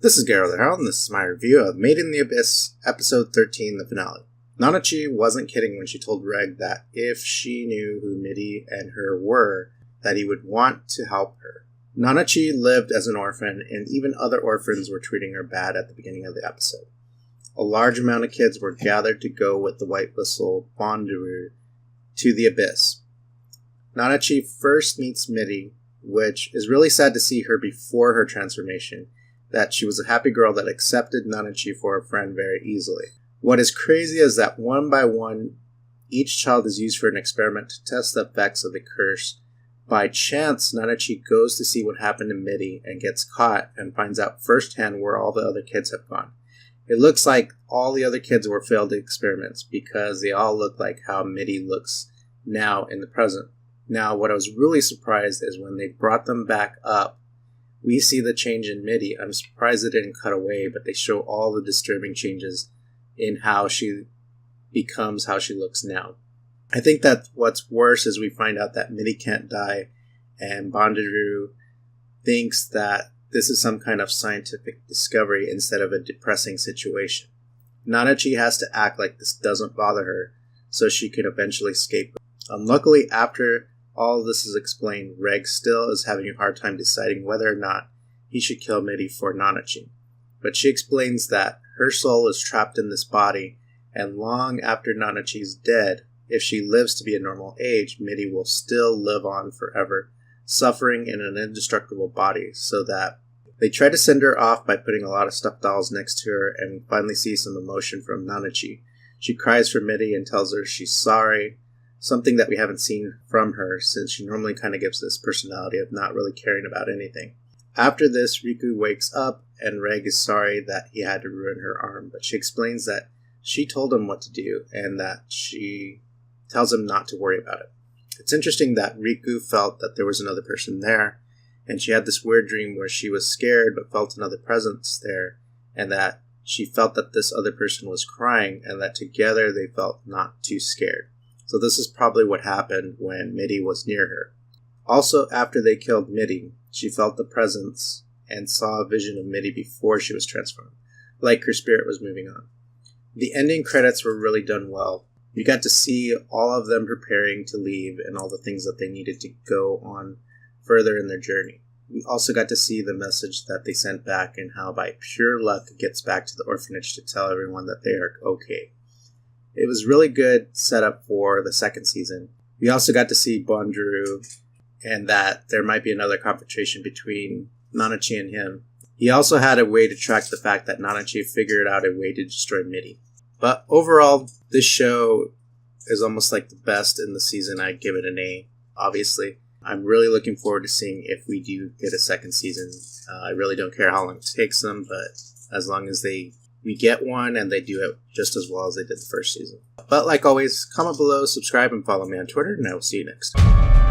This is GerotheHero, and this is my review of Made in the Abyss, Episode 13, the finale. Nanachi wasn't kidding when she told Reg that if she knew who Mitty and her were, that he would want to help her. Nanachi lived as an orphan, and even other orphans were treating her bad at the beginning of the episode. A large amount of kids were gathered to go with the White Whistle Bonduru to the Abyss. Nanachi first meets Mitty, which is really sad to see her before her transformation, that she was a happy girl that accepted Nanachi for a friend very easily. What is crazy is that one by one, each child is used for an experiment to test the effects of the curse. By chance, Nanachi goes to see what happened to Mitty and gets caught and finds out firsthand where all the other kids have gone. It looks like all the other kids were failed experiments because they all look like how Mitty looks now in the present. Now, what I was really surprised is when they brought them back up, we see the change in Mitty. I'm surprised it didn't cut away, but they show all the disturbing changes in how she becomes how she looks now. I think that what's worse is we find out that Mitty can't die, and Bonduru thinks that this is some kind of scientific discovery instead of a depressing situation. Nanachi has to act like this doesn't bother her, so she can eventually escape. Luckily, after all of this is explained, Reg still is having a hard time deciding whether or not he should kill Mitty for Nanachi. But she explains that her soul is trapped in this body, and long after Nanachi is dead, if she lives to be a normal age, Mitty will still live on forever, suffering in an indestructible body, so that they try to send her off by putting a lot of stuffed dolls next to her, and we finally see some emotion from Nanachi. She cries for Mitty and tells her she's sorry, something that we haven't seen from her since she normally kind of gives this personality of not really caring about anything. After this, Riku wakes up and Reg is sorry that he had to ruin her arm, but she explains that she told him what to do and that she tells him not to worry about it. It's interesting that Riku felt that there was another person there, and she had this weird dream where she was scared but felt another presence there, and that she felt that this other person was crying and that together they felt not too scared. So this is probably what happened when Mitty was near her. Also, after they killed Mitty, she felt the presence and saw a vision of Mitty before she was transformed, like her spirit was moving on. The ending credits were really done well. You got to see all of them preparing to leave and all the things that they needed to go on further in their journey. We also got to see the message that they sent back and how by pure luck it gets back to the orphanage to tell everyone that they are okay. It was really good setup for the second season. We also got to see Bonduru and that there might be another confrontation between Nanachi and him. He also had a way to track the fact that Nanachi figured out a way to destroy Mitty. But overall, this show is almost like the best in the season. I'd give it an A, obviously. I'm really looking forward to seeing if we do get a second season. I really don't care how long it takes them, but as long as we get one and they do it just as well as they did the first season. But like always, comment below, subscribe, and follow me on Twitter, and I will see you next time.